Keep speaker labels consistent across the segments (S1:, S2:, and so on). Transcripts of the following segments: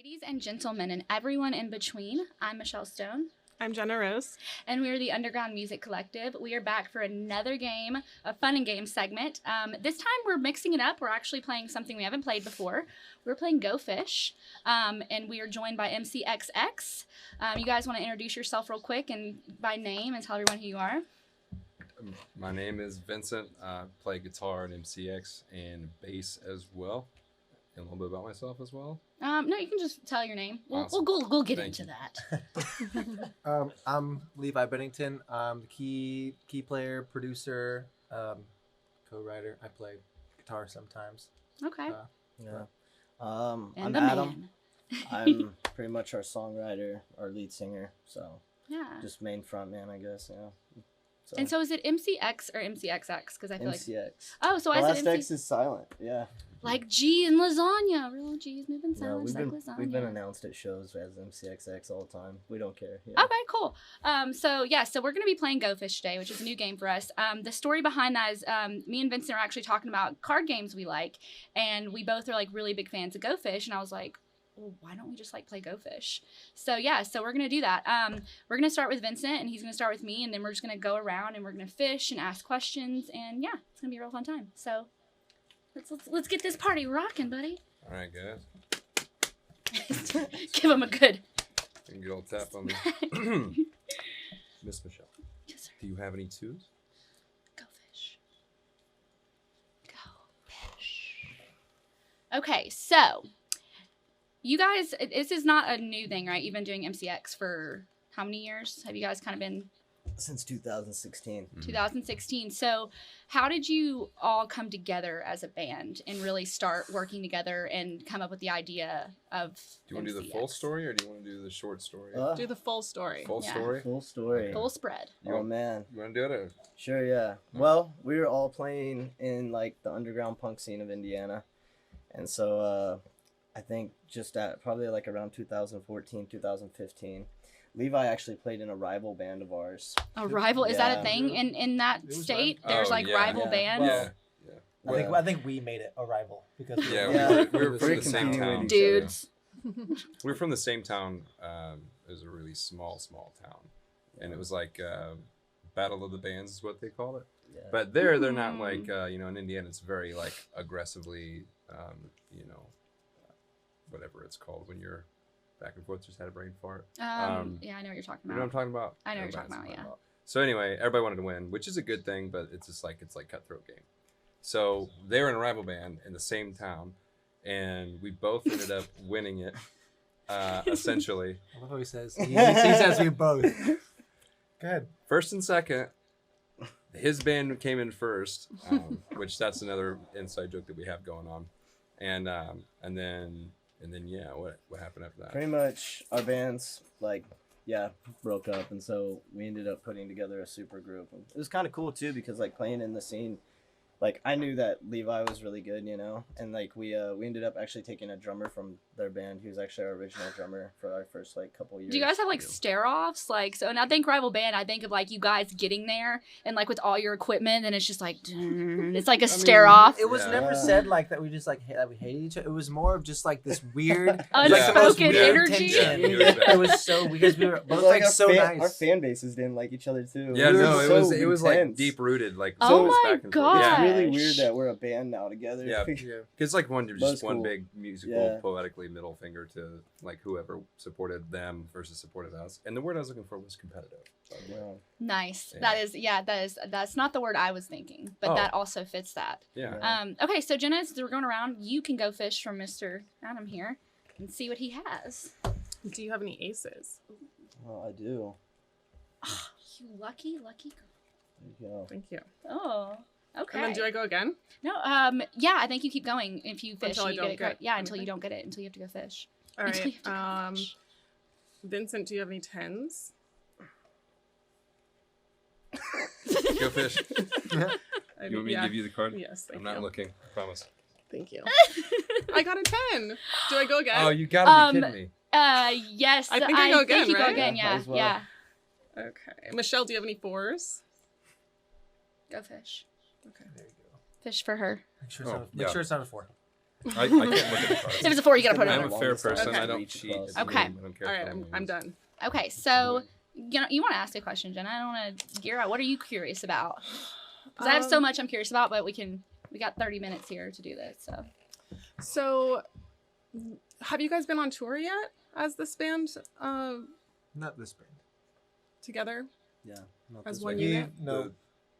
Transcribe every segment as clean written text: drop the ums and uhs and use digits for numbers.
S1: Ladies and gentlemen and everyone in between, I'm Michelle Stone.
S2: I'm Jenna Rose.
S1: And we are the Underground Music Collective. We are back for another game, a fun and game segment. This time we're mixing it up. We're actually playing something we haven't played before. We're playing Go Fish, and we are joined by MCXX. You guys want to introduce yourself real quick and by name and tell everyone who you are?
S3: My name is Vincent. I play guitar in MCX and bass as well. And a little bit about myself as well.
S1: No, you can just tell your name.
S3: Awesome.
S1: We'll get
S3: Thank
S1: into
S3: you.
S1: that.
S4: I'm Levi Bennington. I'm the key player, producer, co-writer. I play guitar sometimes.
S1: Okay.
S5: Yeah.
S1: And
S5: I'm
S1: the
S5: Adam.
S1: man.
S5: I'm pretty much our songwriter, our lead singer. So
S1: Yeah.
S5: just main front man, I guess. Yeah. So,
S1: And so is it MCX or MCXX? Because I feel like.
S5: MCX.
S1: Oh, so
S5: The
S1: I
S5: last
S1: said MC.
S5: X is silent. Yeah.
S1: Like G in lasagna. Real G's moving
S5: No,
S1: silent
S5: we've
S1: like
S5: been
S1: lasagna.
S5: we've been announced at shows as MCXX all the time. We don't care. Yeah.
S1: Okay, cool. So we're gonna be playing Go Fish today, which is a new game for us. The story behind that is me and Vincent are actually talking about card games we like, and we both are like really big fans of Go Fish, and I was like, well, why don't we just like play Go Fish? So we're gonna do that. We're gonna start with Vincent, and he's gonna start with me, and then we're just gonna go around and we're gonna fish and ask questions, and yeah, it's gonna be a real fun time. So let's get this party rocking, buddy.
S3: All right, guys.
S1: Give him a good.
S3: You can get a little tap on me. Miss Michelle,
S1: Yes, sir.
S3: do you have any twos?
S1: Go fish. Go fish. Okay, so you guys, this is not a new thing, right? You've been doing MCX for how many years? Have you guys kind of been
S5: Since 2016.
S1: 2016? So how did you all come together as a band and really start working together and come up with the idea of
S3: Do you want to do the full
S1: MCX?
S3: story or do you want to do the short story?
S2: Do the full story.
S3: Full
S1: Yeah.
S3: story?
S5: Full story.
S1: Full spread.
S5: Oh man.
S3: You want to do it? Or?
S5: Sure, yeah. Well, we were all playing in like the underground punk scene of Indiana. And so I think just at probably like around 2014, 2015, Levi actually played in a rival band of ours.
S1: A rival, is that a
S5: Yeah.
S1: thing in that
S4: It was
S1: state?
S3: rival.
S1: There's
S3: Oh,
S1: like
S3: yeah.
S1: rival
S5: Yeah.
S1: bands.
S4: Well,
S3: Yeah.
S4: I think we made it a rival because
S3: Yeah,
S5: Yeah.
S3: we were from
S5: We're
S3: the same
S5: competing
S3: town.
S5: with each other.
S1: Dudes.
S3: We were from the same town. It was a really small town. And it was like Battle of the Bands is what they called it.
S5: Yeah.
S3: But they're not like, in Indiana, it's very like aggressively, whatever it's called when you're back and forth, just had a brain fart.
S1: Yeah, I know what you're talking
S3: You know what I'm
S1: about.
S3: talking about?
S1: I know what you're
S3: Everybody
S1: talking
S3: knows
S1: about,
S3: what I'm So anyway, everybody wanted to win, which is a good thing, but it's just like, it's like cutthroat game. So they were in a rival band in the same town, and we both ended up winning it, essentially.
S4: I love how he says. He says we both. Good.
S3: First and second, his band came in first, which that's another inside joke that we have going on, and then yeah, what happened after that?
S5: Pretty much our bands broke up, and so we ended up putting together a super group. And it was kind of cool too because like playing in the scene, like I knew that Levi was really good, and like we ended up actually taking a drummer from their band. He was actually our original drummer for our first like couple years.
S1: Do you guys have like stare-offs? Like, so, and I think rival band, I think of like you guys getting there and like with all your equipment, and it's just like, it's like a stare-off.
S4: It was
S3: Yeah.
S4: never said like that. We just like that we hated each other. It was more of just like this weird,
S1: Unspoken energy.
S3: Yeah,
S4: It was so because we were
S5: It
S4: both
S5: was
S4: like
S5: our
S4: so
S5: Our
S4: nice.
S5: fan bases didn't like each other too.
S3: Yeah,
S5: We were
S3: no,
S5: so
S3: it was like
S5: intense.
S3: deep rooted, like
S1: Oh
S3: so it was
S1: my
S3: back and forth.
S1: God.
S3: Yeah,
S5: It's really
S1: Gosh.
S5: weird that we're a band now together.
S3: Yeah.
S4: Yeah.
S3: it's like one
S5: That's
S3: one
S5: cool.
S3: big musical
S5: Yeah.
S3: poetically middle finger to like whoever supported them versus supported us. And the word I was looking for was competitive.
S5: Yeah.
S1: Nice.
S3: Yeah.
S1: That's not the word I was thinking, but
S3: Oh.
S1: that also fits that.
S3: Yeah.
S1: Okay, so Jenna, since we're going around, you can go fish from Mr. Adam here and see what he has.
S2: Do you have any aces?
S5: Well, I do.
S1: You lucky girl.
S5: There you go.
S2: Thank you.
S1: Oh, okay.
S2: And then do I go again?
S1: No, yeah, I think you keep going if you fish
S2: Until I
S1: and you
S2: don't
S1: get it correct.
S2: get
S1: Yeah, until you
S2: anything?
S1: don't get it, until you have to go fish.
S2: All
S1: Until you
S2: right.
S1: have to go fish.
S2: Vincent, do you have any tens?
S3: Go fish.
S2: I
S3: You want me to give you the card?
S2: Yes, thank
S3: I'm not
S2: you.
S3: looking. I promise.
S2: Thank you. I got a 10. Do I go again?
S3: Oh, you gotta be kidding me.
S1: Yes.
S2: I think I go again,
S1: you go
S2: right?
S1: again,
S5: Yeah,
S1: yeah.
S5: might as well.
S1: Yeah.
S2: Okay. Michelle, do you have any fours?
S1: Go fish.
S2: Okay.
S4: There you go.
S1: Fish for her.
S4: Make sure it's
S3: Oh,
S4: not.
S3: yeah.
S4: Make sure it's not a 4.
S3: I can't look at the cards.
S1: If it's a 4, you gotta put it
S3: I'm
S1: on.
S3: a fair person.
S2: Okay.
S3: I don't
S5: Reach
S3: cheat.
S5: across.
S3: at the
S1: Okay.
S3: game. I don't care
S2: All
S3: if
S2: right,
S3: I'm
S2: I'm
S3: lose.
S2: done.
S1: Okay, so you want to ask a question, Jenna? I don't want to gear out. What are you curious about? Because I have so much I'm curious about, but we got 30 minutes here to do this.
S2: So, have you guys been on tour yet as this band
S4: Not this band.
S2: together?
S5: Yeah. not
S2: As
S5: this
S2: one
S5: way.
S2: unit?
S4: No,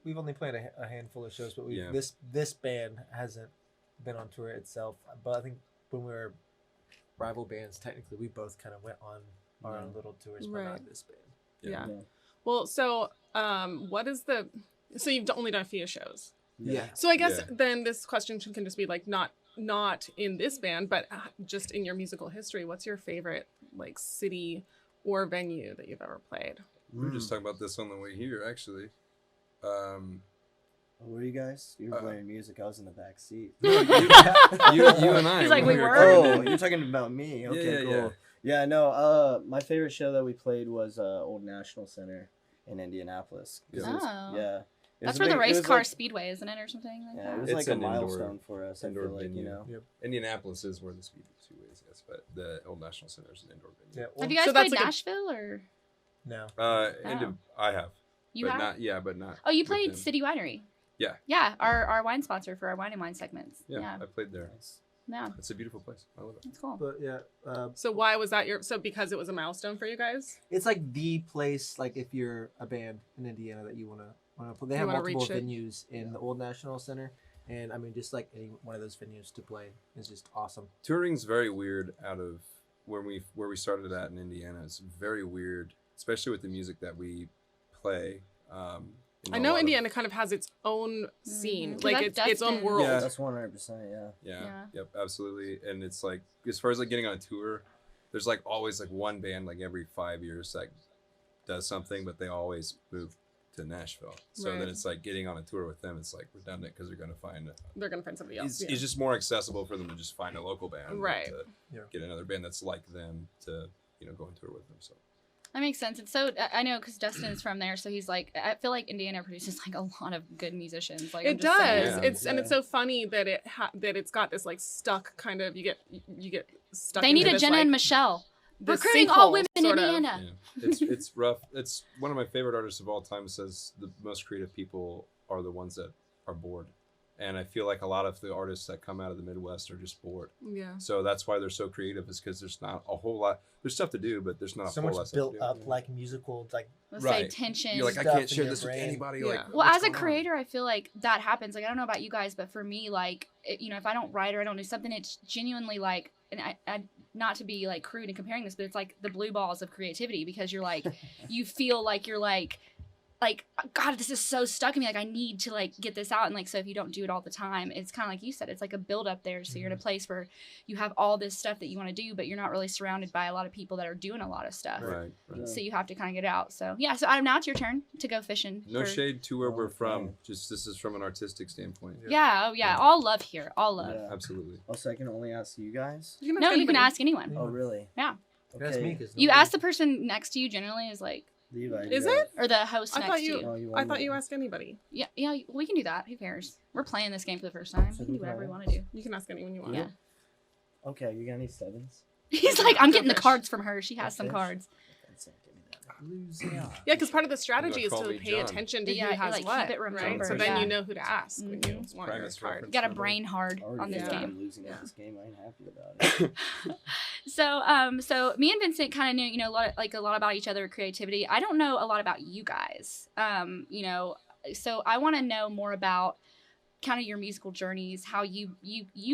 S4: we've only played a handful of shows, but
S3: Yeah.
S4: this band hasn't been on tour itself. But I think when we were rival bands, technically we both kind of went on our own little tours, but
S2: Right.
S4: not this band.
S2: Yeah.
S5: Yeah.
S2: Well, so what is the? So you've only done a few shows.
S4: Yeah.
S2: So I guess
S3: Yeah.
S2: then this question can just be like not in this band, but just in your musical history. What's your favorite like city or venue that you've ever played?
S3: We were just talking about this on the way here, actually.
S5: What were you guys? You were playing music. I was in the back seat.
S3: You and I.
S1: He's like,
S3: when
S1: we were?
S3: recording
S5: Oh, you're talking about me. Okay,
S3: yeah,
S5: cool.
S3: yeah.
S5: Yeah, no. My favorite show that we played was Old National Center in Indianapolis. 'Cause it was-
S1: Oh.
S5: yeah. It was
S1: That's
S5: a
S1: where the
S5: big- it
S1: race
S5: was
S1: car
S5: like-
S1: speedway, isn't it, or something like
S5: Yeah, it
S1: that?
S5: was
S3: It's
S5: like a
S3: an indoor-
S5: milestone for us. I
S3: indoor
S5: feel like,
S3: venue.
S5: you know.
S4: Yep.
S3: Indianapolis is where the speedway is, yes, but the Old National Center is an indoor venue.
S4: Yeah.
S1: Have you guys
S2: So that's
S1: played
S2: like a-
S1: Nashville or
S4: No.
S3: I have.
S1: you
S3: but
S1: have?
S3: not. Yeah, but not.
S1: Oh, you
S3: with
S1: played
S3: them.
S1: City Winery.
S3: Yeah.
S1: Yeah, our wine sponsor for our wine and wine segments.
S3: Yeah, I played there.
S1: Yeah,
S3: It's a beautiful place. I love it.
S1: that's cool.
S4: But yeah,
S2: So why was that because it was a milestone for you guys?
S4: it's like the place. Like if you're a band in Indiana that you wanna play, they
S2: You
S4: have
S2: wanna
S4: multiple
S2: reach it.
S4: venues in the Old National Center, and I mean just like any one of those venues to play is just awesome.
S3: Touring's very weird out of where we started at in Indiana. It's very weird, especially with the music that we play.
S2: I know Indiana kind of has its own scene,
S1: Mhm.
S2: like
S1: That's
S2: its own
S1: Dustin.
S2: world.
S3: Yeah.
S5: That's 100%. Yeah.
S3: Yeah.
S1: Yeah.
S3: Yep. Absolutely. And it's like as far as like getting on a tour, there's like always like one band like every 5 years that does something, but they always move to Nashville. So
S2: Right.
S3: then it's like getting on a tour with them. It's like redundant because they're gonna find.
S2: They're gonna find somebody else.
S3: It's just more accessible for them to just find a local band, than
S2: Right.
S3: To
S4: Yeah.
S3: get another band that's like them to go on tour with them. So.
S1: That makes sense. It's so I know because Dustin's from there, so he's like, I feel like Indiana produces like a lot of good musicians. Like I'm
S2: It
S1: just saying.
S2: does.
S3: Yeah.
S2: It's and it's so funny that that it's got this like stuck kind of you get stuck.
S1: They
S2: into
S1: need a
S2: this,
S1: Jenna
S2: like,
S1: and Michelle
S2: this
S1: recruiting all
S2: sinkhole,
S1: women in
S2: sort of.
S1: Indiana.
S3: Yeah. It's rough. It's one of my favorite artists of all time says the most creative people are the ones that are bored. And I feel like a lot of the artists that come out of the Midwest are just bored.
S2: Yeah.
S3: So that's why they're so creative, is because there's not a whole lot. There's stuff to do, but there's not a
S4: So
S3: whole
S4: much
S3: lot of
S4: built
S3: stuff to do.
S4: up like musical like
S1: Let's
S3: Right.
S1: say tension.
S3: You're like, I
S4: stuff
S3: can't
S4: in
S3: share
S4: your
S3: this with
S4: brain.
S3: anybody.
S2: Yeah.
S3: Like,
S1: Well,
S3: what's
S1: as a
S3: going on?
S1: creator, I feel like that happens. Like I don't know about you guys, but for me, like if I don't write or I don't do something, it's genuinely like, and I not to be like crude in comparing this, but it's like the blue balls of creativity because you're like, you feel like you're like God, this is so stuck in me. Like I need to like get this out, and like so if you don't do it all the time, it's kind of like you said, it's like a build up there. So you're in a place where you have all this stuff that you want to do, but you're not really surrounded by a lot of people that are doing a lot of stuff.
S3: Right.
S5: Yeah.
S1: So you have to kind of get out. So yeah, so Adam, now it's your turn to go fishing.
S3: No
S1: for-
S3: shade to where we're
S5: Okay.
S3: from. Just this is from an artistic standpoint.
S1: Yeah, oh yeah, all love here, all love.
S5: Yeah.
S3: Absolutely.
S5: Also, I can only ask you guys.
S2: You can
S1: No,
S2: ask
S1: you can
S2: anybody.
S1: ask anyone.
S5: Oh, really?
S1: Yeah.
S4: That's me, 'cause
S1: You
S4: nobody-
S1: ask the person next to you generally is like,
S5: Levi,
S2: Is
S5: you got
S2: it?
S1: or the host
S2: I
S1: next
S2: thought
S1: to
S2: you-
S1: you.
S5: Oh, you
S2: I
S5: want
S2: thought
S5: me?
S2: you asked anybody.
S1: Yeah, yeah, we can do that. Who cares? We're playing this game for the first time.
S5: So
S1: We can
S5: who
S1: do whatever we
S5: can I
S1: want to do.
S2: You can ask anyone you want.
S1: Yeah.
S5: Okay, you got any sevens?
S1: He's like, I'm
S2: Go
S1: getting the
S2: fish.
S1: cards from her. She has some
S5: Fish?
S1: cards.
S5: That's it. Give me that. Louisiana.
S2: Yeah, because part of the strategy is
S3: call
S2: to
S3: me
S2: pay
S3: John.
S2: attention to
S1: Yeah,
S2: who
S1: you,
S2: has
S1: like,
S2: what,
S1: keep it
S2: right?
S1: remembered,
S2: So then
S1: yeah.
S2: you know who to ask when you
S1: Mhm.
S2: want your
S3: Primus
S2: card.
S3: reference.
S1: You got to
S3: number.
S1: brain hard
S5: Already
S1: on this
S5: feel like
S1: game.
S5: I'm losing
S2: Yeah.
S5: at this game. I ain't happy about it.
S1: So me and Vincent kind of knew, a lot about each other with creativity. I don't know a lot about you guys. So I want to know more about kind of your musical journeys, how you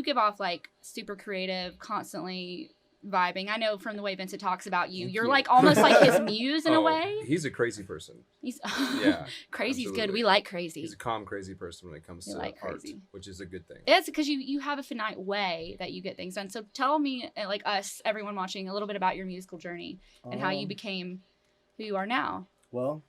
S1: give off like super creative, constantly vibing. I know from the way Vincent talks about you,
S5: Thank
S1: you're
S5: you.
S1: like almost like his muse in a way.
S3: He's a crazy person.
S1: He's
S3: Yeah.
S1: crazy's good.
S3: absolutely.
S1: We like crazy.
S3: He's a calm, crazy person when it comes
S1: We
S3: to
S1: like
S3: art,
S1: crazy.
S3: which is a good thing.
S1: It's because you have a finite way that you get things done. So tell me, like us, everyone watching, a little bit about your musical journey and how you became who you are now.
S5: Well,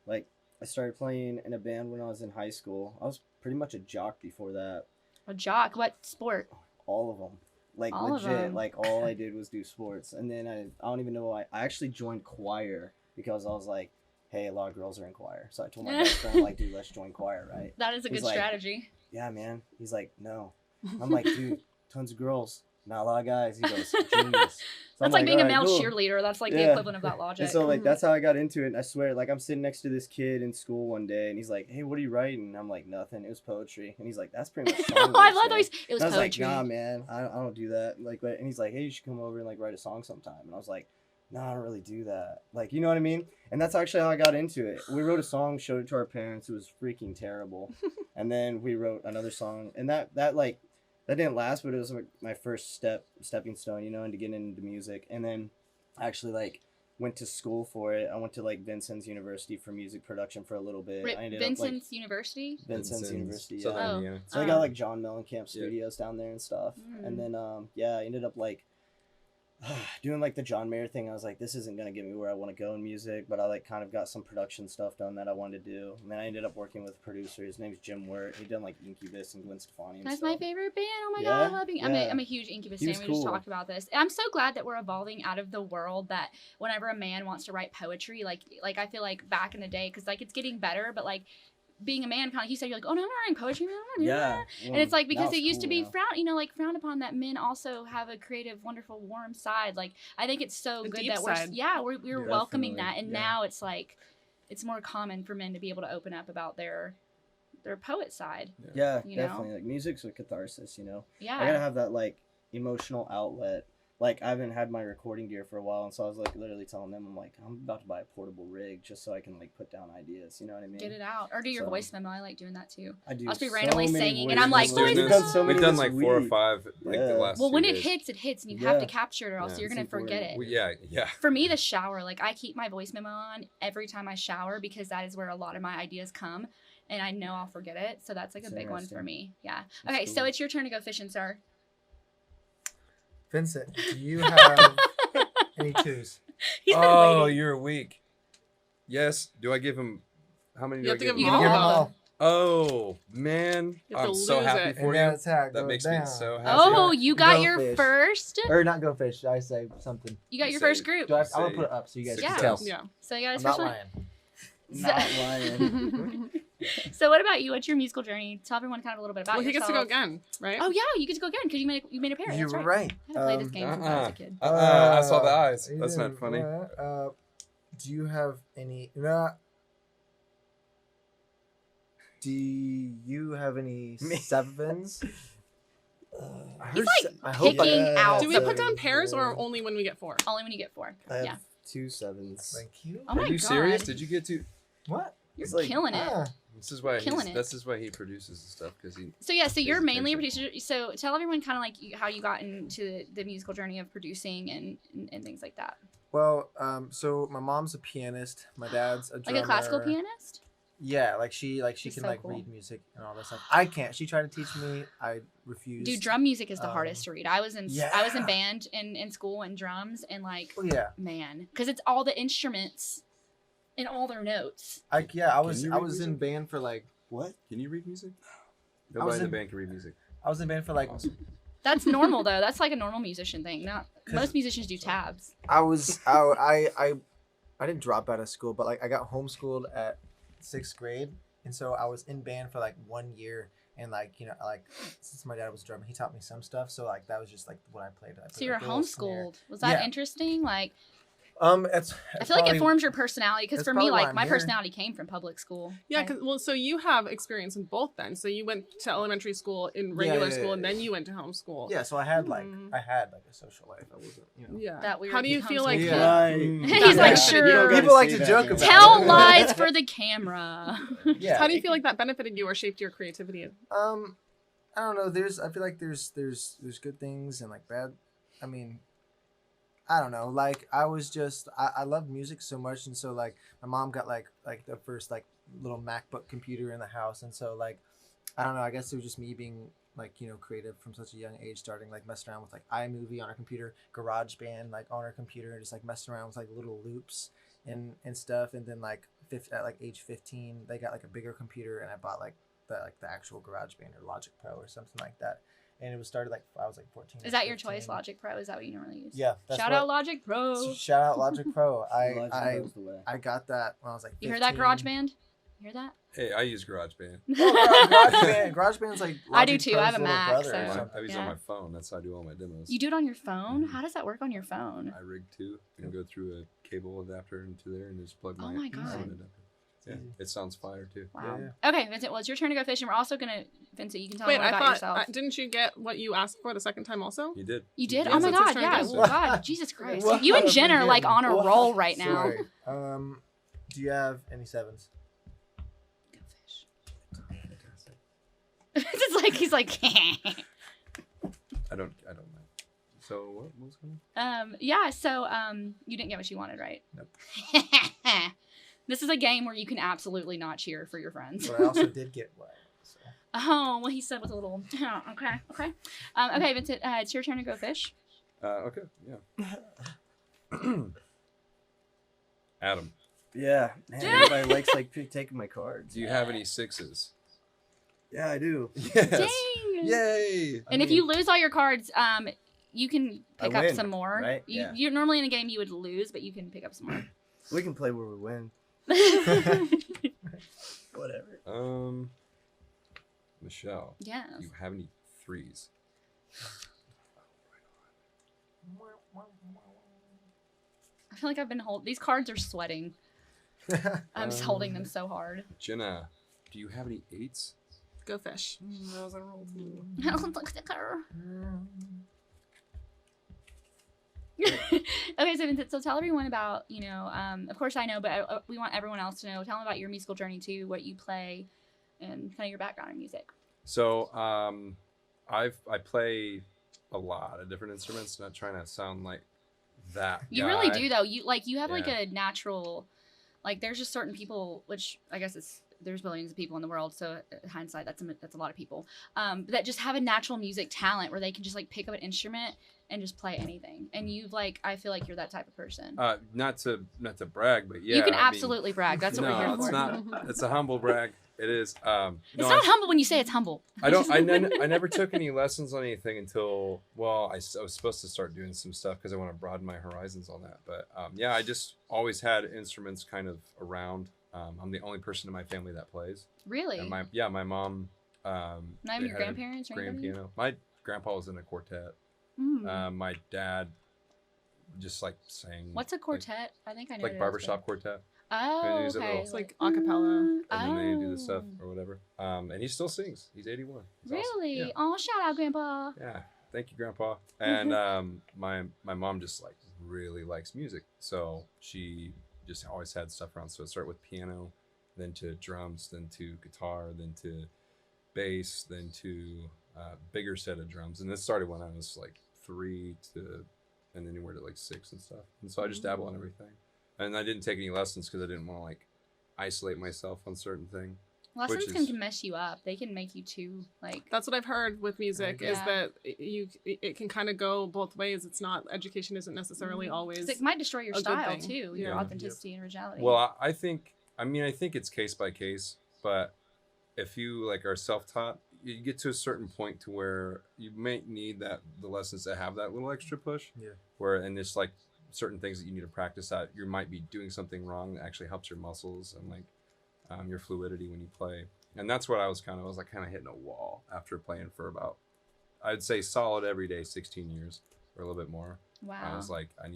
S5: like I started playing in a band when I was in high school. I was pretty much a jock before that.
S1: A jock, what sport?
S5: All of them. Like
S1: All of
S5: legit.
S1: them.
S5: Like all I did was do sports. And then I don't even know why. I actually joined choir because I was like, hey, a lot of girls are in choir. So I told my best friend, like, dude, let's join choir, right?
S1: That is a
S5: He's
S1: good
S5: like-
S1: strategy.
S5: Yeah, man. He's like, no. I'm like, dude, tons of girls, not a lot of guys. He goes, genius. So
S1: That's like being a
S5: "Alright,
S1: male
S5: cool."
S1: cheerleader. That's like the
S5: Yeah.
S1: equivalent of that logic.
S5: And so like that's how I got into it. And I swear, like I'm sitting next to this kid in school one day, and he's like, "Hey, what are you writing?" And I'm like, "Nothing. It was poetry." And he's like, "That's pretty much."
S1: I
S5: song
S1: love
S5: lyrics, man."
S1: those. It was
S5: And I was
S1: poetry.
S5: like, "Nah, man, I don't do that." Like, and he's like, "Hey, you should come over and like write a song sometime." And I was like, "No, I don't really do that." Like, you know what I mean? And that's actually how I got into it. We wrote a song, showed it to our parents. It was freaking terrible. And then we wrote another song, and that didn't last, but it was like my first stepping stone, you know, into getting into music. And then I actually like went to school for it. I went to like Vincent's University for music production for a little bit. I ended
S1: Vincent's University.
S5: up like Vincent's University.
S3: Southern
S1: Oh.
S3: Indiana.
S5: So I got like John Mellencamp Studios down there and stuff.
S1: Mm.
S5: And then I ended up like doing like the John Mayer thing. I was like, this isn't gonna get me where I want to go in music, but I like kind of got some production stuff done that I wanted to do. And then I ended up working with a producer. His name's Jim Wirt. He done like Incubus and Gwen Stefani. And
S1: That's
S5: stuff.
S1: my favorite band. Oh my
S5: Yeah?
S1: god, I love Incubus.
S5: Yeah.
S1: I'm a huge Incubus
S5: He
S1: fan.
S5: was
S1: We just
S5: cool.
S1: talked about this. I'm so glad that we're evolving out of the world that whenever a man wants to write poetry, like I feel like back in the day, because like it's getting better, but like being a man, kind of like you said, you're like, oh no, I'm not writing poetry. I'm not doing that.
S5: Yeah.
S1: And it's like because
S5: now
S1: it used
S5: cool
S1: to be
S5: now.
S1: frowned upon that men also have a creative, wonderful, warm side. Like I think it's so
S2: A
S1: good
S2: deep
S1: that
S2: side.
S1: we're welcoming
S5: Definitely,
S1: that, and
S5: yeah.
S1: now it's like it's more common for men to be able to open up about their poet side.
S5: Yeah,
S1: you know?
S5: definitely. Like music's a catharsis, you know.
S1: Yeah.
S5: I gotta have that like emotional outlet. Like I haven't had my recording gear for a while, and so I was like literally telling them, I'm like, I'm about to buy a portable rig just so I can like put down ideas. You know what I mean?
S1: Get it out, or do your
S5: So-
S1: voice memo. I like doing that too.
S5: I do.
S1: I'll just be
S5: so
S1: randomly
S5: many
S1: singing, and
S5: voice
S1: I'm like,
S5: memos.
S1: voice
S5: We've done so
S1: memo.
S5: many
S3: We've done
S5: this
S3: like 4 or
S5: week.
S3: 5 like
S5: Yeah.
S3: the last
S1: Well,
S3: 2
S1: when
S3: days.
S1: it hits, and you have
S5: Yeah.
S1: to capture it, or else
S3: Yeah.
S1: you're gonna
S5: It's important.
S1: forget it.
S3: Yeah.
S1: For me, the shower, like I keep my voice memo on every time I shower because that is where a lot of my ideas come, and I know I'll forget it. So that's like a
S5: That's
S1: big one for
S5: interesting.
S1: me. Yeah.
S5: That's
S1: Okay, so
S5: cool.
S1: it's your turn to go fishing, sir.
S4: Vincent, do you have any twos?
S1: He's been
S3: Oh,
S1: waiting.
S3: you're weak. Yes. Do I give him? How many
S2: You
S3: do I
S2: have to
S3: give
S2: give
S3: him?
S2: him
S1: You
S2: all
S1: give
S2: of
S1: all.
S2: them.
S3: Oh man,
S2: You have to
S3: I'm so
S2: lose
S3: happy
S2: it.
S3: for
S4: And
S3: you.
S4: that's how it
S3: That
S4: goes
S3: makes
S4: down.
S3: me so happy.
S1: Oh, you got
S4: Go
S1: your
S4: fish.
S1: first.
S4: Or not go fish. I say something.
S1: You got
S3: You
S1: your
S3: say-
S1: first group.
S4: Do I? I'm gonna
S3: Say
S4: put it up so you guys
S1: Yeah.
S4: can tell.
S2: Yeah.
S1: So you got his
S4: I'm
S1: first
S4: not
S1: one.
S4: lying.
S5: Not lying.
S1: So what about you? What's your musical journey? Tell everyone kind of a little bit about
S2: Well, he gets to go
S1: yourself.
S2: again, right?
S1: Oh yeah, you get to go again because you made a pair.
S4: You
S1: That's
S4: were
S1: right.
S4: right.
S1: I haven't played this game since I was a kid.
S3: I saw the eyes.
S4: you
S3: That's not
S4: didn't.
S3: funny.
S4: Do you have any? Do you have any
S5: Me.
S4: sevens? I
S1: He's, like,
S4: I hope I-
S1: picking out.
S2: Do we put down pairs or only when we get 4?
S1: Only when you get 4.
S5: I have
S1: Yeah.
S5: 2 7s.
S4: Thank you.
S1: Oh my
S3: Are you
S1: god.
S3: serious? Did you get to?
S4: What?
S1: You're
S5: It's like-
S1: killing it.
S4: Ah,
S3: This is why.
S1: Killing it.
S3: This is why he produces the stuff because he.
S1: So yeah, so you're
S3: Pays
S1: mainly a
S3: attention.
S1: producer. So tell everyone kind of like how you got into the musical journey of producing and things like that.
S4: well, so my mom's a pianist. My dad's a drummer.
S1: Like a classical pianist.
S4: Yeah, like she
S1: She's
S4: can
S1: so
S4: like
S1: cool.
S4: read music and all that stuff. I can't. She tried to teach me. I refused.
S1: Dude, drum music is the
S4: Um,
S1: hardest to read. I was in
S4: yeah.
S1: band in school and drums and like
S4: Oh yeah.
S1: man, because it's all the instruments and all their notes.
S4: I was
S3: you
S4: I
S3: read
S4: was in
S3: music?
S4: band for like
S5: What?
S3: Can you read music?
S4: I
S3: Nobody
S4: was
S3: in the
S4: in-
S3: band can read music.
S4: I was in band for like
S3: Awesome.
S1: That's normal though. That's like a normal musician thing. Not
S4: 'Cause-
S1: most musicians do tabs.
S4: I didn't drop out of school, but like I got homeschooled at 6th grade, and so I was in band for like 1 year, and like like since my dad was a drummer, he taught me some stuff, so like that was just like what I played. I
S1: So
S4: played,
S1: you're
S4: like, a little snare.
S1: homeschooled. Was that
S4: Yeah.
S1: interesting? Like
S4: It's
S1: I feel like it forms your personality because
S4: that's
S1: for me,
S4: probably why
S1: like
S4: I'm
S1: my
S4: here.
S1: personality came from public school.
S2: Yeah,
S1: I-
S2: well, so you have experience in both then. So you went to elementary school in regular
S4: yeah,
S2: school, and
S4: yeah.
S2: then you went to homeschool.
S4: Yeah, so I had like
S2: Hmm.
S4: a social life. I wasn't,
S2: Yeah.
S1: That weird
S2: How do you feel like?
S1: homeschool
S4: Yeah.
S1: He's like,
S2: benefited
S1: sure.
S2: you?
S5: You don't gotta
S4: People like
S5: say
S4: to
S5: that,
S4: joke
S5: man.
S4: about
S1: Tell
S4: it.
S1: lies for the camera.
S4: Yeah.
S2: How do you feel like that benefited you or shaped your creativity?
S4: I don't know. I feel like there's good things and like bad. I mean, I don't know. Like I was just I love music so much, and so like my mom got like the first like little MacBook computer in the house, and so like I don't know. I guess it was just me being like creative from such a young age, starting like messing around with like iMovie on our computer, GarageBand like on our computer, and just like messing around with like little loops and stuff, and then like at like age 15, they got like a bigger computer, and I bought like the actual GarageBand or Logic Pro or something like that. And it was started like I was like 14.
S1: Is
S4: or
S1: that your
S4: 15.
S1: choice, Logic Pro? Is that what you normally use?
S4: Yeah. That's
S1: Shout
S4: what-
S1: out Logic Pro.
S4: Shout out Logic Pro.
S5: Logic
S4: I
S5: knows the way.
S4: got that when I was like 15.
S1: You heard that, GarageBand? Hear that?
S3: Hey, I use GarageBand.
S4: GarageBand's like
S1: I do
S4: Logic
S1: too. I have
S4: Pro's
S1: a
S4: little
S1: Mac,
S4: brother or
S1: so-
S3: I
S4: something.
S3: use it
S1: Yeah.
S3: on my phone. That's how I do all my demos.
S1: You do it on your phone?
S3: Mhm.
S1: How does that work on your phone?
S3: I rig too and go through a cable adapter into there and just plug
S1: Oh
S3: my
S1: my
S3: phone
S1: God.
S3: adapter. Yeah, it sounds fire too.
S1: Wow.
S4: Yeah.
S1: Okay, Vincent. Well, it's your turn to go fishing. We're also gonna, Vincent. You can tell
S2: Wait,
S1: me more
S2: I
S1: about
S2: thought
S1: yourself.
S2: didn't you get what you asked for the second time also?
S3: You did.
S1: You did?
S2: Yeah,
S1: Oh my
S2: since it's
S1: God!
S2: turn
S1: Yeah.
S2: to
S1: Well, God, Jesus Christ!
S4: What?
S1: You and Jen are like on a
S4: What?
S1: roll right now.
S4: Sorry. Do you have any sevens?
S1: Go fish. It's like he's like.
S3: I don't know. So what was going on?
S1: Yeah. So you didn't get what you wanted, right?
S3: Nope.
S1: This is a game where you can absolutely not cheer for your friends.
S4: But I also did get one. So.
S1: Oh, well, he said with a little. Okay. Okay, Vincent. It's your turn to go fish.
S3: Okay, yeah. Adam,
S5: Yeah, man, everybody likes like taking my cards.
S3: do you have any sixes?
S5: Yeah, I do.
S3: Yes.
S1: Dang.
S3: Yay!
S1: And if you lose all your cards, you can pick
S5: I
S1: up
S5: win,
S1: some more.
S5: right?
S1: You,
S5: Yeah.
S1: You're normally in a game you would lose, but you can pick up some more.
S5: We can play where we win. Whatever.
S3: Michelle,
S1: Yes.
S3: do you have any threes?
S1: I feel like I've been these cards are sweating. I'm just holding them so hard.
S3: Jenna, do you have any eights?
S2: Go fish.
S1: Mm. Okay, so Vincent, so tell everyone about, of course I know, but we want everyone else to know. Tell them about your musical journey too, what you play, and kind of your background in music.
S3: So, I play a lot of different instruments. Not trying to sound like that.
S1: You really
S3: guy.
S1: do though. You have like
S3: Yeah.
S1: a natural, like there's just certain people, which I guess there's billions of people in the world, so hindsight that's a lot of people, that just have a natural music talent where they can just like pick up an instrument and just play anything. And I feel like you're that type of person.
S3: Not to brag, but yeah,
S1: you can
S3: I mean,
S1: absolutely brag. That's what we're here
S3: no, it's
S1: for.
S3: not. It's a humble brag. It is.
S1: It's
S3: no,
S1: not humble when you say it's humble.
S3: I don't. I never took any lessons on anything until I was supposed to start doing some stuff because I want to broaden my horizons on that. But yeah, I just always had instruments kind of around. I'm the only person in my family that plays.
S1: Really?
S3: And my mom.
S1: Not
S3: they
S1: even your
S3: had a
S1: grandparents or
S3: grand
S1: anybody?
S3: piano. My grandpa was in a quartet.
S1: Mm.
S3: My dad just like sang.
S1: What's a quartet? I think I know.
S3: Like barbershop quartet.
S1: Oh,
S3: use it
S1: okay.
S3: little-
S2: It's like a cappella.
S3: And then they do the stuff
S1: Oh.
S3: or whatever. And he still sings. He's 81. He's awesome.
S1: Really?
S3: Yeah.
S1: Oh, shout out, Grandpa.
S3: Yeah. Thank you, Grandpa. And my mom just like really likes music, so she just always had stuff around. So it started with piano, then to drums, then to guitar, then to bass, then to bigger set of drums. And this started when I was like 3 to, and then anywhere to like 6 and stuff. And so I just dabble in everything. And I didn't take any lessons because I didn't want to like isolate myself on certain thing.
S1: Lessons
S3: Which is-
S1: can mess you up. They can make you too like.
S2: That's what I've heard with music is
S1: Yeah.
S2: that it can kind of go both ways. It's not education isn't necessarily always.
S1: 'Cause it might destroy your
S2: a good
S1: style
S2: thing.
S1: too, your
S3: Yeah.
S1: authenticity and originality.
S3: Well, I think it's case by case, but if you like are self-taught, you get to a certain point to where you may need the lessons that have that little extra push.
S4: Yeah.
S3: And it's like certain things that you need to practice at. You might be doing something wrong that actually helps your muscles and like your fluidity when you play. And that's what I was kind of hitting a wall after playing for about, I'd say solid every day, 16 years or a little bit more.
S1: wow.
S3: I was like, I'm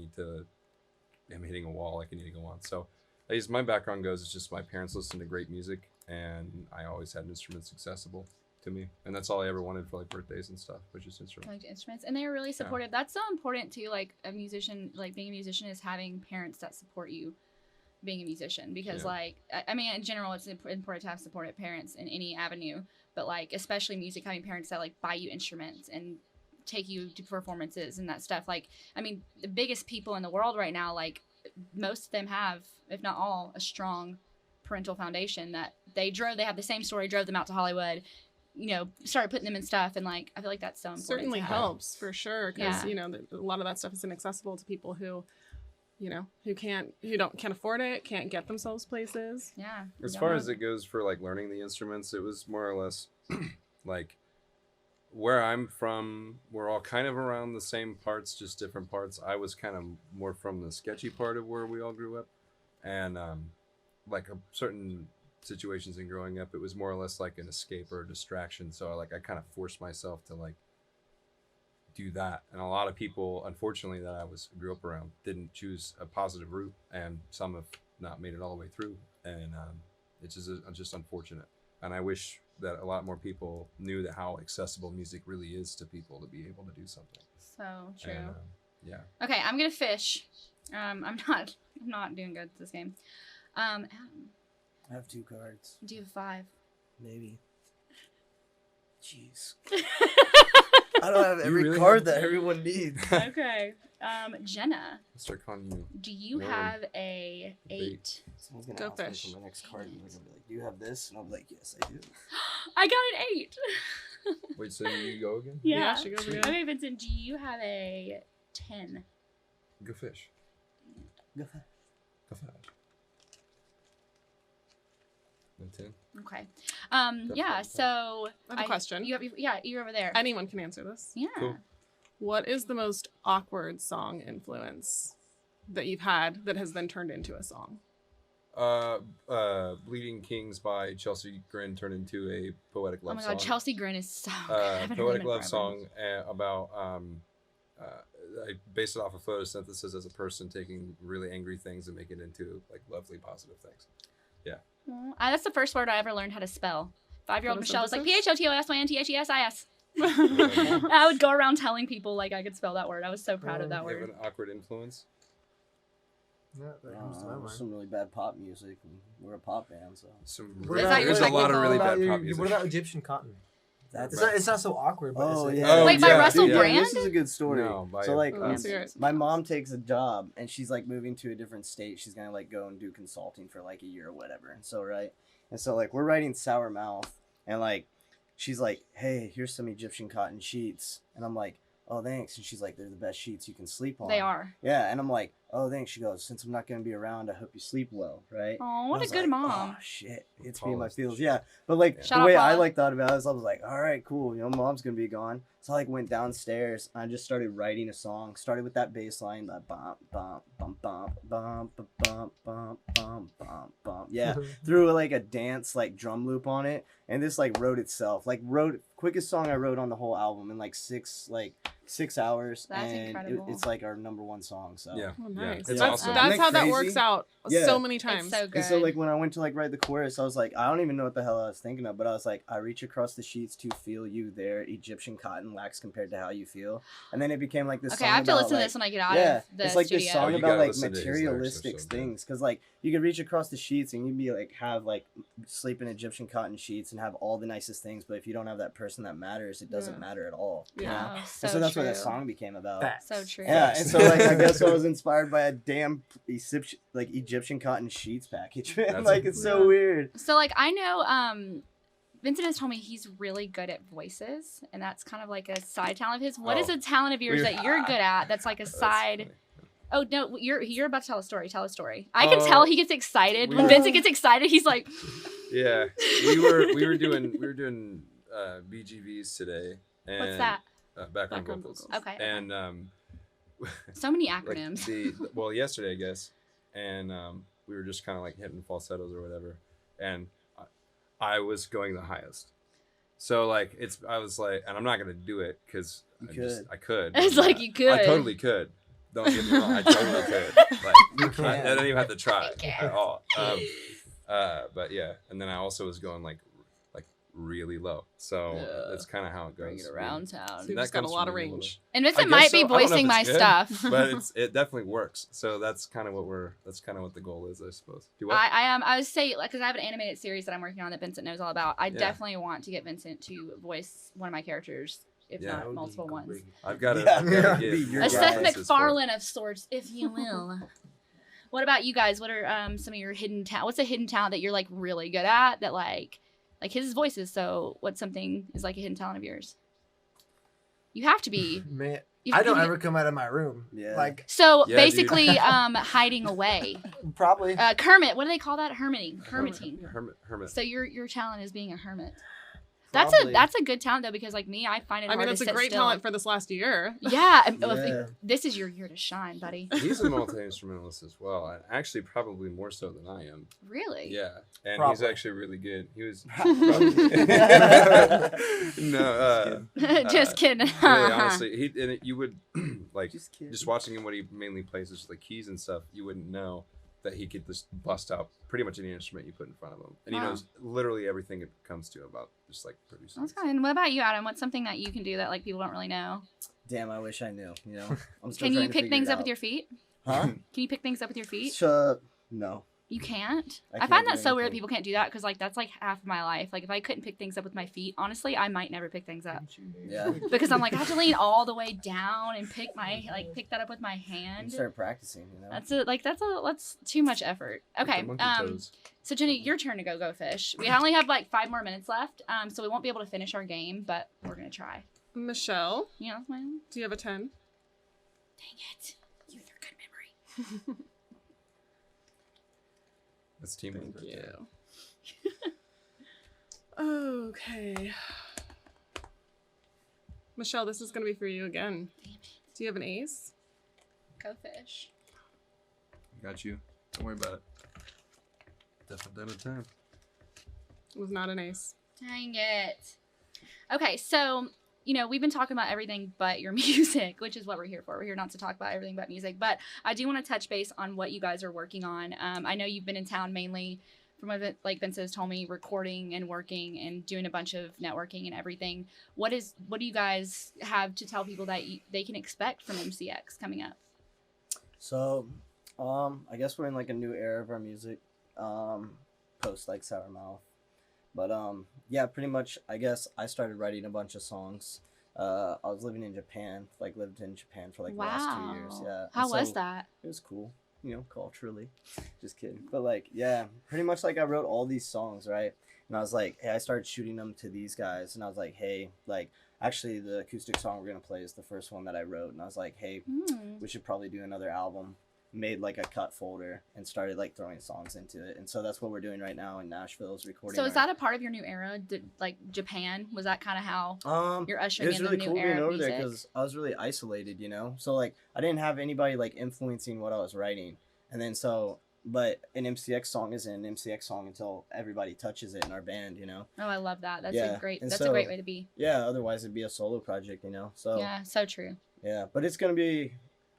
S3: hitting a wall. Like I need to go on. So as my background goes, it's just my parents listened to great music and I always had instruments accessible to me. And that's all I ever wanted for like birthdays and stuff, was just instruments.
S1: Like instruments, and they were really supportive. That's so important too. Like a musician, like being a musician, is having parents that support you being a musician. Because
S3: Yeah.
S1: like, I mean, in general, it's important to have supportive parents in any avenue. But like, especially music, having parents that like buy you instruments and take you to performances and that stuff. Like, I mean, the biggest people in the world right now, like most of them have, if not all, a strong parental foundation that they have the same story, drove them out to Hollywood, started putting them in stuff. And like, I feel like that's so important.
S2: certainly
S1: to have.
S2: helps for sure because
S1: Yeah.
S2: a lot of that stuff is inaccessible to people who can't afford it, can't get themselves places.
S1: Yeah.
S3: As
S1: you
S3: far
S1: don't
S3: as
S1: have-
S3: it goes for like learning the instruments, it was more or less like where I'm from, we're all kind of around the same parts, just different parts. I was kind of more from the sketchy part of where we all grew up. And like a certain situations in growing up, it was more or less like an escape or a distraction. So I kind of forced myself to like do that. And a lot of people, unfortunately, that I grew up around didn't choose a positive route, and some have not made it all the way through. And it's just unfortunate. And I wish that a lot more people knew that how accessible music really is to people to be able to do something.
S1: So true.
S3: And, yeah.
S1: Okay, I'm gonna fish. I'm not doing good at this game. Adam,
S5: I have 2 cards.
S1: do you have 5?
S5: Maybe. Jeez. I don't have
S3: You
S5: every
S3: really
S5: card
S3: have-
S5: that everyone needs.
S1: Okay. Jenna,
S3: Let's start calling you.
S1: do you
S3: No.
S1: have a
S3: Bait.
S1: 8?
S5: Someone's gonna
S2: Go
S5: ask me
S2: fish.
S5: for my next card, and they're gonna be like, "Do you have this?" And I'll be like, "Yes, I do."
S1: I got an 8.
S3: Wait, so you go again?
S2: Yeah, she goes again.
S1: Okay, Vincent, do you have a 10?
S3: Go fish.
S5: Go ahead.
S3: Go fish. No 10.
S1: Okay.
S3: Go
S1: Yeah,
S3: for it.
S1: so
S2: I have a question.
S1: You're over there.
S2: Anyone can answer this.
S1: Yeah.
S3: Cool.
S2: What is the most awkward song influence that you've had that has then turned into a song?
S3: Bleeding Kings by Chelsea Grin turned into a poetic
S1: Oh
S3: love
S1: my
S3: song.
S1: god, Chelsea Grin is so good. I haven't heard
S3: Poetic
S1: him in
S3: love
S1: forever.
S3: song about I based it off of photosynthesis as a person taking really angry things and making it into like lovely positive things.
S1: That's the first word I ever learned how to spell. 5-year-old Michelle was like
S2: Photosynthesis?
S1: PHOTOSYNTHESIS. I would go around telling people like I could spell that word. I was so proud of that
S3: You have
S1: word.
S3: an awkward influence.
S4: Yeah, that comes to my mind.
S5: Some really bad pop music. We're a pop band, so
S4: What
S1: Is that your
S3: there's a lot of really
S4: what about
S3: bad
S4: your-
S3: pop music.
S4: What about Egyptian cotton?
S5: that's.
S4: It's not so awkward, but
S5: Oh
S4: it's
S5: yeah.
S3: Oh,
S1: Wait, by
S3: yeah,
S1: Russell
S3: yeah.
S1: Brand?
S5: This is a good story.
S3: No, by
S5: so like,
S2: Let's hear it.
S5: my mom takes a job and she's like moving to a different state. She's gonna like go and do consulting for like a year or whatever. And so like we're writing Sour Mouth, and like she's like, "Hey, here's some Egyptian cotton sheets," and I'm like, "Oh, thanks." And she's like, "They're the best sheets you can sleep on."
S1: They are.
S5: Yeah, and I'm like, "Oh, thanks." She goes, "Since I'm not gonna be around, I hope you sleep well, right?"
S1: Oh,
S5: And
S1: what
S5: I
S1: a
S5: was
S1: good
S5: like,
S1: mom.
S5: Oh shit, it's me in my
S3: Paula's
S5: feels.
S3: the
S5: Yeah, but like
S3: Yeah.
S1: Shout
S5: the
S1: out
S5: way I
S1: Paula.
S5: like thought about it is I was like, all right, cool. You know, mom's gonna be gone, so I like went downstairs. And I just started writing a song. Started with that bass line, that bump bump bump bump bump bump bump bump bump bump bump. Yeah, threw like a dance like drum loop on it, and this like wrote itself. Like quickest song I wrote on the whole album in like 6 hours.
S1: That's
S5: and
S1: incredible.
S5: it's like our #1 song. So
S3: Yeah.
S2: Oh,
S3: Yeah.
S2: nice.
S3: It's
S2: That's,
S3: awesome.
S2: that's
S5: Isn't
S2: how
S5: that
S2: that
S5: crazy?
S2: works out
S5: Yeah.
S2: so many times.
S1: It's so good.
S5: And so like when I went to like write the chorus, I was like, I don't even know what the hell I was thinking of, but I was like, I reach across the sheets to feel you there. Egyptian cotton lacks compared to how you feel. And then it became like this
S1: Okay,
S5: song
S1: I have to
S5: about,
S1: listen to
S5: like,
S1: this when I get out
S5: yeah,
S1: of the
S5: it's like
S1: studio.
S5: this
S3: Oh,
S5: song
S3: you
S5: about
S3: gotta
S5: like
S3: listen to his lyrics, they're
S5: materialistic
S3: so good.
S5: things, because like you could reach across the sheets and you'd be like have like sleep in Egyptian cotton sheets and have all the nicest things, but if you don't have that person that matters, it doesn't
S2: Yeah.
S5: matter at all. you
S2: Yeah.
S5: know?
S1: Oh,
S5: And
S1: so,
S5: so that's
S1: true.
S5: what that song became about.
S1: So true.
S5: Yeah, and so like I guess I was inspired by a damn Egyptian cotton sheets package.
S3: That's
S5: Like
S3: a-
S5: it's so weird.
S1: So like I know Vincent has told me he's really good at voices, and that's kind of like a side talent of his. What is
S3: Oh.
S1: a talent of yours
S3: Weird.
S1: that you're good at that's like a
S3: That's
S1: side?
S3: funny.
S1: Oh no, you're about to tell a story. Tell a story. I can
S3: Oh,
S1: tell he gets excited. When
S3: we-
S1: Vincent gets excited, he's like,
S3: Yeah, we were doing BGVs today. And,
S1: "What's that?"
S3: Background
S2: Background
S3: vocals.
S2: vocals.
S1: Okay.
S3: And
S1: So many
S3: like
S1: acronyms.
S3: well yesterday I guess, and we were just kind of like hitting falsettos or whatever, and I was going the highest. So like I was like, and I'm not gonna do it because I could.
S1: It's
S3: but
S1: like you could.
S3: I totally could. Don't get me wrong. I totally could. Like
S5: You
S3: I
S5: can.
S3: didn't even have to try
S1: You can.
S3: at all. But yeah, and then I also was going like really low. So
S1: Yeah.
S3: that's kind of how it
S1: Bring
S3: goes.
S1: it around town.
S2: So you've
S3: That
S2: just got a
S3: comes
S2: lot
S3: from
S2: of
S3: me a little
S2: range.
S1: And
S3: I
S1: Vincent
S3: guess
S1: might
S3: so.
S1: be
S3: I don't know if
S1: voicing
S3: it's
S1: my
S3: good,
S1: stuff.
S3: but it definitely works. So that's kind of what the goal is, I suppose. Do what?
S1: I would say, like, because I have an animated series that I'm working on that Vincent knows all about. I
S3: Yeah.
S1: definitely want to get Vincent to voice one of my characters, if
S3: Yeah.
S1: not multiple ones.
S3: I've got to
S5: Yeah.
S3: get
S5: Be your
S1: A
S5: guy.
S1: Seth
S3: voices for it.
S1: MacFarlane of sorts, if you will. What about you guys? What are some of your hidden talent? What's a hidden talent that you're like really good at? That like his voices. So what's something is like a hidden talent of yours? You have to be.
S4: Man,
S1: you-
S4: I don't
S1: you-
S4: ever come out of my room.
S5: Yeah.
S4: Like
S1: So
S3: Yeah,
S1: basically, hiding away.
S4: probably.
S1: Kermit. What do they call that? Hermiting.
S3: Hermit.
S1: So your talent is being a hermit. That's a good talent though, because like me, I find it
S2: I
S1: hard
S2: mean,
S1: to
S2: that's a
S1: sit
S2: great
S1: still.
S2: talent for this last year.
S1: Yeah,
S5: Yeah.
S1: this is your year to shine, buddy.
S3: He's a multi-instrumentalist as well. And actually, probably more so than I am.
S1: Really?
S3: Yeah, and he's
S4: Probably.
S3: actually really good. He was
S5: Just
S3: no,
S1: Just kidding.
S3: really, honestly, you would like
S5: Just kidding.
S3: just watching him. What he mainly plays is like keys and stuff. You wouldn't know that he could just bust out pretty much any instrument you put in front of him, and he
S1: Wow.
S3: knows literally everything it comes to about just like producing.
S1: That's fine. What about you, Adam? What's something that you can do that like people don't really know?
S5: Damn, I wish I knew. You know, I'm still
S1: Can
S5: trying
S1: you
S5: to
S1: pick
S5: figure
S1: things
S5: it
S1: up with
S5: out.
S1: your feet?
S5: Huh?
S1: Can you pick things up with your feet?
S5: No.
S1: You can't.
S5: I
S1: I
S5: can't
S1: find
S5: do
S1: that so weird that
S5: anything.
S1: people can't do that because like that's like half of my life. Like if I couldn't pick things up with my feet, honestly, I might never pick things up
S5: Yeah.
S1: because I'm like I have to lean all the way down and pick that up with my
S5: You
S1: hand.
S5: start practicing. You know.
S1: That's too much effort. Okay.
S3: The monkey toes.
S1: So Jenny, your turn to go fish. We only have like 5 more minutes left. So we won't be able to finish our game, but we're gonna try.
S2: Michelle,
S1: You know, dang
S2: do you have a 10?
S1: it. Youth are good memory.
S3: That's teamwork.
S2: Thank
S3: right there.
S2: you. Okay. Michelle, this is going to be for you again.
S1: Damn it.
S2: Do you have an ace?
S1: Go fish.
S3: Got you. Don't worry about it. Definitely done a 10.
S2: It was not an ace.
S1: Dang it. Okay, so we've been talking about everything but your music, which is what we're here for. We're here not to talk about everything but music, but I do want to touch base on what you guys are working on. I know you've been in town mainly, from what Vince has told me, recording and working and doing a bunch of networking and everything. What do you guys have to tell people that they can expect from MCX coming up?
S5: So, I guess we're in like a new era of our music, post like Sour Mouth. But yeah, pretty much. I guess I started writing a bunch of songs. I was lived in Japan for like the last 2 years. Yeah.
S1: How
S5: And
S1: was
S5: so
S1: that?
S5: It was cool, culturally. Just kidding. But like, yeah, pretty much like I wrote all these songs, right? And I was like, hey, I started shooting them to these guys, and I was like, hey, like, actually, the acoustic song we're gonna play is the first one that I wrote, and I was like, hey, we should probably do another album. Made like a cut folder and started like throwing songs into it, and so that's what we're doing right now in Nashville, is recording.
S1: So is that a part of your new era? Like Japan, was that kind of how you're
S5: It
S1: ushering
S5: was
S1: in
S5: really
S1: the
S5: cool
S1: new
S5: being
S1: era of
S5: over there
S1: music?
S5: because I was really isolated, So like I didn't have anybody like influencing what I was writing, and then but an MCX song isn't an MCX song until everybody touches it in our band,
S1: Oh, I love that. That's
S5: Yeah,
S1: a great.
S5: and
S1: That's a
S5: so-
S1: great way to be.
S5: Yeah, otherwise it'd be a solo project, So
S1: Yeah, so true.
S5: yeah, but it's gonna be.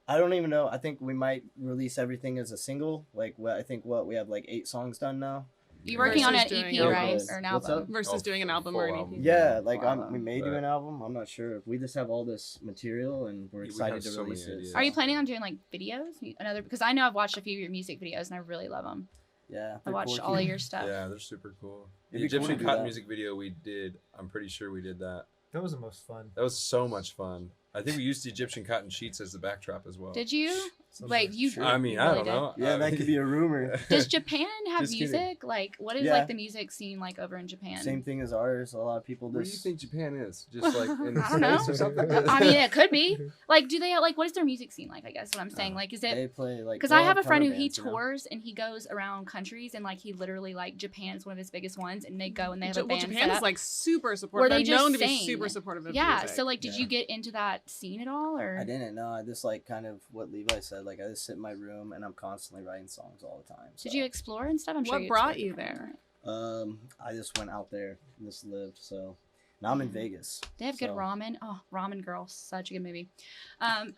S5: I don't even know. I think we might release everything as a single. Like we have like 8 songs done now.
S1: You're working on an
S2: Versus doing
S1: EP, right,
S5: albums.
S1: or an
S5: What's
S1: album?
S5: up?
S2: Versus doing an album or an
S3: full
S2: EP.
S3: album.
S5: Yeah, like
S1: Wow.
S5: we may do
S3: But-
S5: an album. I'm not sure. We just have all this material and we're
S3: We
S5: excited
S3: have
S5: to
S3: so many
S5: release it.
S3: ideas.
S1: Are you planning on doing like videos? Because I know I've watched a few of your music videos and I really love them.
S5: Yeah,
S1: I
S5: they're
S1: watched
S5: quirky.
S1: all of your stuff.
S3: Yeah, they're super cool. The
S5: It'd be cool
S3: Egyptian
S5: to do
S3: cotton
S5: that.
S3: music video we did, I'm pretty sure we did that.
S4: That was the most fun.
S3: That was so much fun. I think we used the Egyptian cotton sheets as the backdrop as well.
S1: Did you?
S4: Something
S1: Wait,
S4: like-
S1: you?
S3: I mean,
S1: you
S3: I
S1: really
S3: don't
S1: did?
S3: know.
S5: Yeah, that could be a rumor.
S1: Does Japan have
S5: Just kidding.
S1: music? Like, what is
S5: Yeah.
S1: like the music scene like over in Japan?
S5: Same thing as ours. A lot of people
S3: Where do you
S5: just
S3: think Japan is? Just like in
S1: I don't know.
S3: space or something?
S1: I mean, it could be. Like, do they like? What is their music scene like? I guess what I'm saying. Like, is it?
S5: they play like.
S1: Because
S5: they're
S1: I
S5: all
S1: have a friend who
S5: cover
S1: he
S5: bands,
S1: tours and he goes around countries and like he literally like Japan's one of his biggest ones and they go and they have a
S2: Well,
S1: band
S2: Japan
S1: set
S2: is
S1: up.
S2: like super
S1: Where
S2: supportive.
S1: they
S2: They're known
S1: just
S2: to be
S1: sing.
S2: super supportive of
S1: Yeah.
S2: music.
S1: So like, did
S5: Yeah.
S1: you get into that scene at all or?
S5: I didn't know. I just like kind of what Levi said. Like I just sit in my room and I'm constantly writing songs all the time. So.
S1: Did you explore and stuff? I'm sure
S2: What
S1: you
S2: brought
S1: explored
S2: you
S1: different,
S2: there?
S1: right?
S5: I just went out there and just lived. So now I'm in Vegas.
S1: They have good
S5: So-
S1: ramen. Oh, Ramen Girl, such a good movie.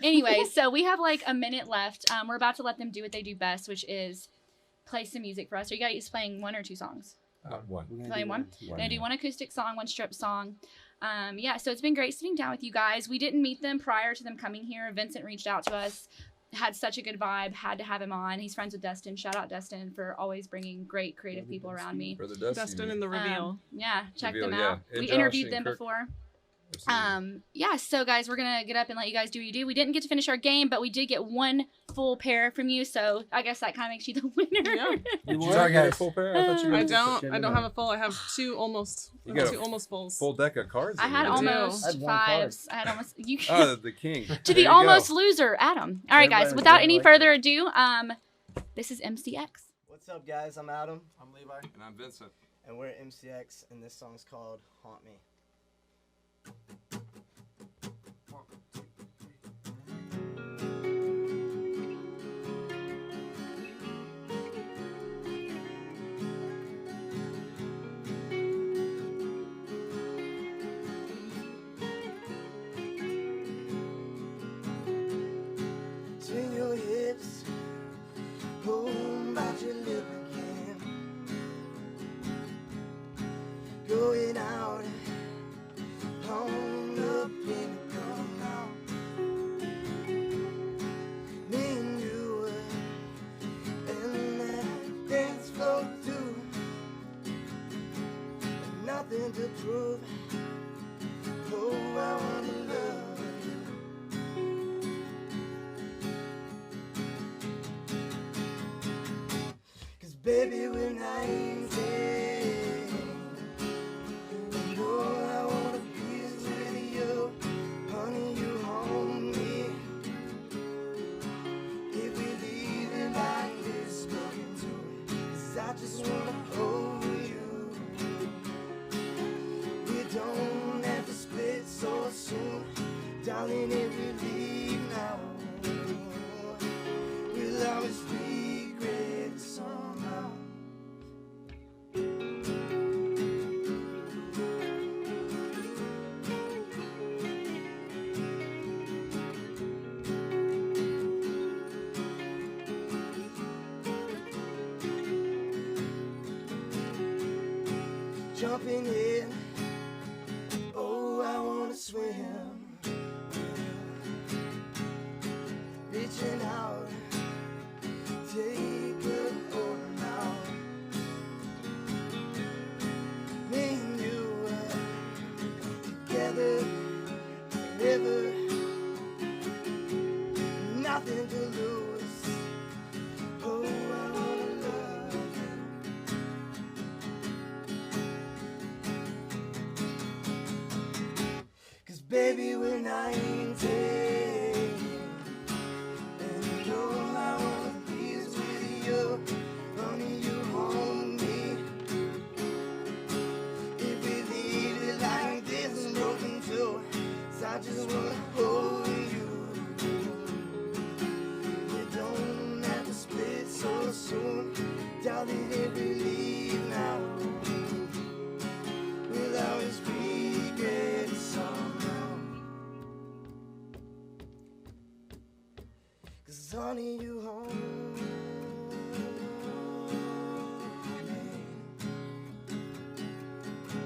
S1: Anyway, so we have like a minute left. We're about to let them do what they do best, which is play some music for us. Are you guys playing 1 or 2 songs?
S3: One.
S5: We're gonna
S1: Playing
S5: do
S1: one?
S5: Yeah.
S1: We're gonna do 1 acoustic song, 1 strip song. Yeah, so it's been great sitting down with you guys. We didn't meet them prior to them coming here. Vincent reached out to us, had such a good vibe, had to have him on. He's friends with Destin. Shout out Destin for always bringing great creative people around me.
S3: Brother Dusty.
S2: Dustin in the reveal.
S1: Yeah, check
S3: Reveal,
S1: them
S3: yeah.
S1: out.
S3: And
S1: We
S3: Josh
S1: interviewed
S3: and
S1: them
S3: Kirk.
S1: before.
S3: Absolutely.
S1: Yeah, so guys, we're gonna get up and let you guys do what you do. We didn't get to finish our game, but we did get 1 full pair from you, so I guess that kind of makes you the winner.
S2: Yeah.
S3: Did you
S5: won.
S3: not get a
S4: guys.
S3: full pair? I thought you
S2: I
S3: got
S2: don't have a full. I have 2 almost.
S3: You got
S2: Two
S3: a
S2: almost fulls.
S3: full deck of cards.
S1: I
S3: in
S1: had
S3: there.
S2: I do.
S1: almost
S5: I had 1 card.
S1: 5s. I had almost you
S3: Oh, the king.
S1: to
S3: There
S1: the
S3: you
S1: almost
S3: go.
S1: loser, Adam. All right, guys.
S5: Everybody-
S1: Without any
S5: everybody
S1: further
S5: liked
S1: ado, this is MCX.
S5: What's up, guys? I'm Adam.
S4: I'm Levi.
S3: And I'm Vincent.
S5: and we're MCX, and this song's called Haunt Me. Swing your hips, hold out your lip again. Going out on the pinnacle now. Me and you and that dance floor too. Nothing to prove. Oh, I wanna love you. Baby, we're 19, and all I wanna be is with you. Honey, you haunt me. If we leave it like this, broken to it, 'cause I just wanna hold you. We don't have to split so soon, darling. If we leave now, we'll always regret it somehow. Jumping in, oh, I wanna swim. Reaching out, take a hold now. Me and you together forever, nothing to lose. Oh, I wanna love you. 'Cause baby, we're 19, and all I wanna be is with you. Honey, you haunt me. If we leave it like this and broken too, 'cause I just wanna hold you. We don't have to split so soon, darling. If we leave now, we'll always regret it somehow. 'Cause honey, you haunt me.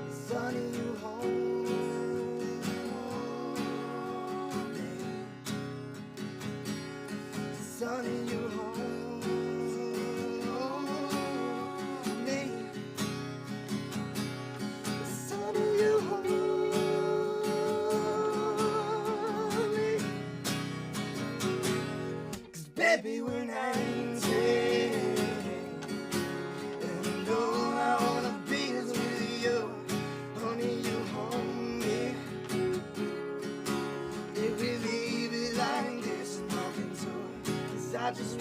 S5: 'Cause honey, you haunt me. 'Cause honey, you haunt me. 'Cause honey, you haunt me. 'Cause baby, we're 19, and all I wanna be is with you. Honey, you haunt me. If we leave it like this and nothing to it, 'cause I just